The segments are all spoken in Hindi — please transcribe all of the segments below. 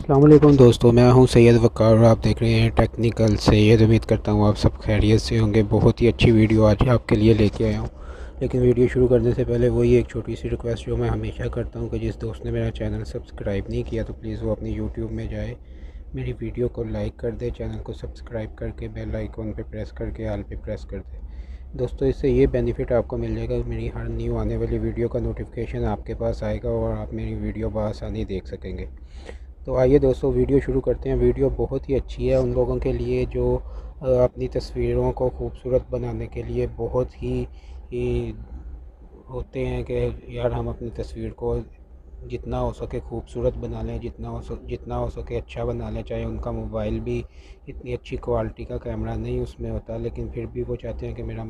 अस्सलाम वालेकुम दोस्तों, मैं हूं सैयद वक़ार और आप देख रहे हैं टेक्निकल सैयद। उम्मीद करता हूं आप सब खैरियत से होंगे। बहुत ही अच्छी वीडियो आज आपके लिए लेके आया हूं। लेकिन वीडियो शुरू करने से पहले वही एक छोटी सी रिक्वेस्ट जो मैं हमेशा करता हूं कि जिस दोस्त ने मेरा चैनल सब्सक्राइब नहीं किया तो प्लीज़ वो अपनी यूट्यूब में जाए, मेरी वीडियो को लाइक कर दे, चैनल को सब्सक्राइब करके बेल आइकॉन पर प्रेस करके ऑल पे प्रेस कर दे। दोस्तों, इससे ये बेनिफिट आपको मिल जाएगा, मेरी हर न्यू आने वाली वीडियो का नोटिफिकेशन आपके पास आएगा और आप मेरी वीडियो बआसानी देख सकेंगे। तो आइए दोस्तों, वीडियो शुरू करते हैं। वीडियो बहुत ही अच्छी है उन लोगों के लिए जो अपनी तस्वीरों को खूबसूरत बनाने के लिए बहुत ही होते हैं कि यार हम अपनी तस्वीर को जितना हो सके खूबसूरत बना लें, जितना हो सके अच्छा बना लें। चाहे उनका मोबाइल भी इतनी अच्छी क्वालिटी का कैमरा नहीं उसमें होता, लेकिन फिर भी वो चाहते हैं कि मेरा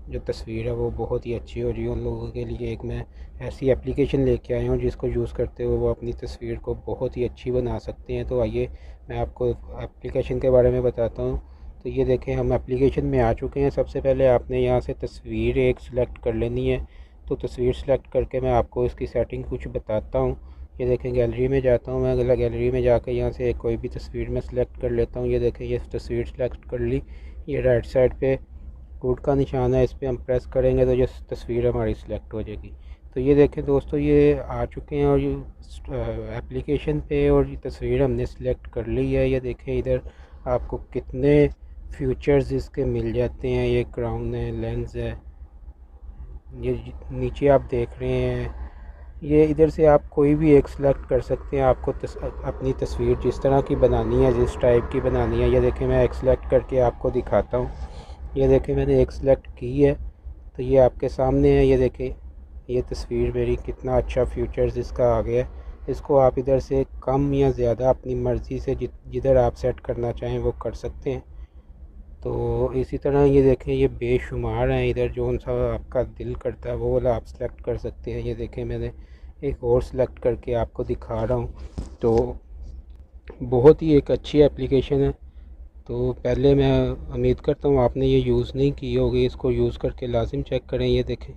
जो तस्वीर है वो बहुत ही अच्छी हो रही है। उन लोगों के लिए एक मैं ऐसी एप्लीकेशन लेके आया हूँ जिसको यूज़ करते हुए वो अपनी तस्वीर को बहुत ही अच्छी बना सकते हैं। तो आइए मैं आपको एप्लीकेशन के बारे में बताता हूँ। तो ये देखें, हम एप्लीकेशन में आ चुके हैं। सबसे पहले आपने यहाँ से तस्वीर एक सिलेक्ट कर लेनी है। तो तस्वीर सेलेक्ट करके मैं आपको इसकी सेटिंग कुछ बताता हूँ। ये देखें, गैलरी में जाता हूँ मैं। अगला गैलरी में जाकर यहाँ से कोई भी तस्वीर मैं सिलेक्ट कर लेता हूँ। ये देखें, ये तस्वीर सेलेक्ट कर ली। ये राइट साइड पे गुड का निशान है, इस पर हम प्रेस करेंगे तो ये तस्वीर हमारी सिलेक्ट हो जाएगी। तो ये देखें दोस्तों, ये आ चुके हैं और ये एप्लीकेशन पे और ये तस्वीर हमने सिलेक्ट कर ली है। ये देखें, इधर आपको कितने फीचर्स इसके मिल जाते हैं। ये क्राउन है, लेंस है, ये नीचे आप देख रहे हैं। ये इधर से आप कोई भी एक सिलेक्ट कर सकते हैं। आपको अपनी तस्वीर जिस तरह की बनानी है, जिस टाइप की बनानी है। ये देखें, मैं एक सिलेक्ट करके आपको दिखाता हूँ। ये देखें, मैंने एक सिलेक्ट की है तो ये आपके सामने है। ये देखें, ये तस्वीर मेरी कितना अच्छा फीचर्स इसका आ गया है। इसको आप इधर से कम या ज़्यादा अपनी मर्ज़ी से जिधर आप सेट करना चाहें वो कर सकते हैं। तो इसी तरह ये देखें, ये बेशुमार हैं। इधर जो सा आपका दिल करता है वो वाला आप सेलेक्ट कर सकते हैं। ये देखें, मैंने एक और सिलेक्ट करके आपको दिखा रहा हूँ। तो बहुत ही एक अच्छी एप्लीकेशन है। तो पहले मैं उम्मीद करता हूँ आपने ये यूज़ नहीं की होगी, इसको यूज़ करके लाजिम चेक करें। ये देखें,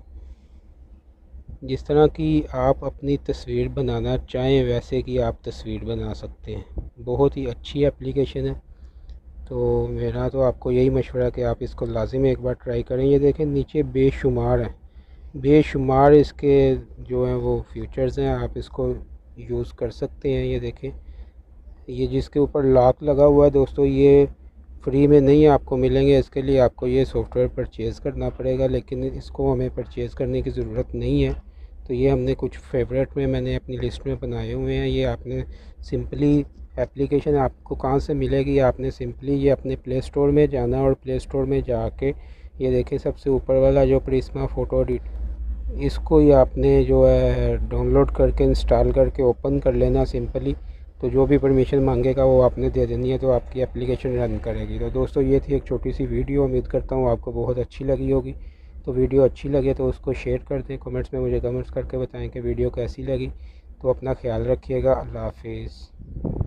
जिस तरह की आप अपनी तस्वीर बनाना चाहें वैसे की आप तस्वीर बना सकते हैं। बहुत ही अच्छी एप्लीकेशन है। तो मेरा तो आपको यही मशवरा है कि आप इसको लाजिम एक बार ट्राई करें। ये देखें, नीचे बेशुमार हैं, बेशुमार इसके जो हैं वो फीचर्स हैं। आप इसको यूज़ कर सकते हैं। ये देखें, ये जिसके ऊपर लॉक लगा हुआ है दोस्तों, ये फ्री में नहीं आपको मिलेंगे। इसके लिए आपको ये सॉफ्टवेयर परचेज़ करना पड़ेगा, लेकिन इसको हमें परचेज़ करने की ज़रूरत नहीं है। तो ये हमने कुछ फेवरेट में मैंने अपनी लिस्ट में बनाए हुए हैं। ये आपने सिंपली एप्लीकेशन आपको कहाँ से मिलेगी, आपने सिंपली ये अपने प्ले स्टोर में जाना और प्ले स्टोर में जाके ये देखें, सबसे ऊपर वाला जो प्रिज्मा फ़ोटो एडिट, इसको ही आपने जो है डाउनलोड करके इंस्टॉल करके ओपन कर लेना सिंपली। तो जो भी परमिशन मांगेगा वो आपने दे देनी है, तो आपकी एप्लीकेशन रन करेगी। तो दोस्तों, ये थी एक छोटी सी वीडियो। उम्मीद करता हूँ आपको बहुत अच्छी लगी होगी। तो वीडियो अच्छी लगे तो उसको शेयर कर दें, कमेंट्स में मुझे कमेंट्स करके बताएं कि वीडियो कैसी लगी। तो अपना ख्याल रखिएगा। अल्लाह हाफिज़।